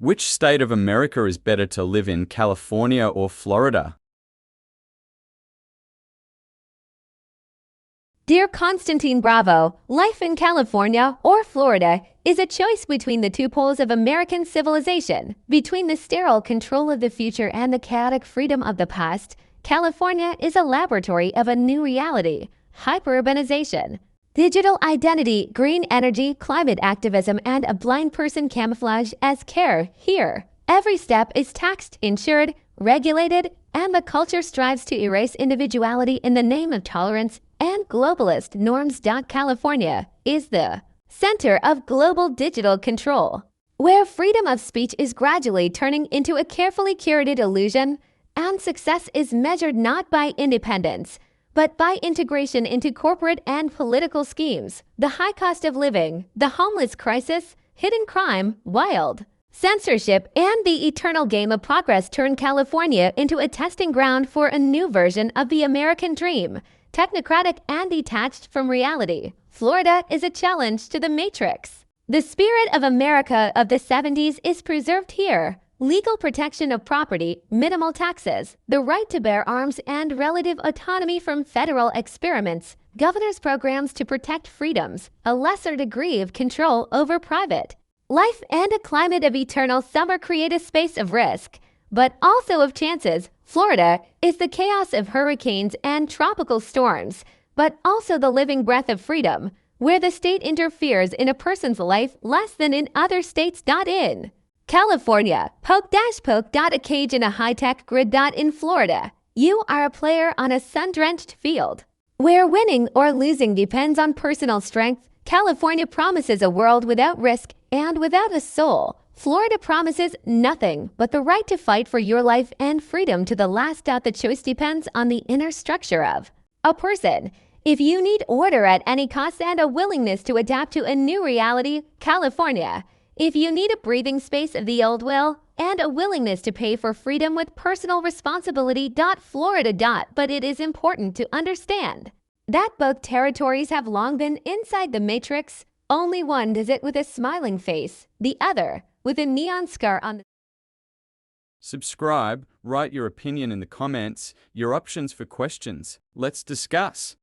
Which state of America is better to live in, California or Florida? Dear Constantine Bravo, life in California or Florida is a choice between the two poles of American civilization. Between the sterile control of the future and the chaotic freedom of the past, California is a laboratory of a new reality: hyperurbanization. Digital identity, green energy, climate activism, and a blind person camouflage as care here. Every step is taxed, insured, regulated, and the culture strives to erase individuality in the name of tolerance and globalist norms. California is the center of global digital control, where freedom of speech is gradually turning into a carefully curated illusion, and success is measured not by independence, but by integration into corporate and political schemes. The high cost of living, the homeless crisis, hidden crime, wild censorship, and the eternal game of progress turn California into a testing ground for a new version of the American dream, technocratic and detached from reality. Florida is a challenge to the matrix. The spirit of America of the 70s is preserved here. Legal protection of property, minimal taxes, the right to bear arms, and relative autonomy from federal experiments, governors' programs to protect freedoms, a lesser degree of control over private life, and a climate of eternal summer create a space of risk, but also of chances. Florida is the chaos of hurricanes and tropical storms, but also the living breath of freedom, where the state interferes in a person's life less than in other states. In California, poke. A cage in a high-tech grid. In Florida, you are a player on a sun-drenched field, where winning or losing depends on personal strength. California promises a world without risk and without a soul. Florida promises nothing but the right to fight for your life and freedom to the last. The choice depends on the inner structure of a person. If you need order at any cost and a willingness to adapt to a new reality, California. If you need a breathing space of the old will and a willingness to pay for freedom with personal responsibility, Florida. But it is important to understand that both territories have long been inside the matrix. Only one does it with a smiling face, the other with a neon scar on the... Subscribe, write your opinion in the comments, your options for questions. Let's discuss.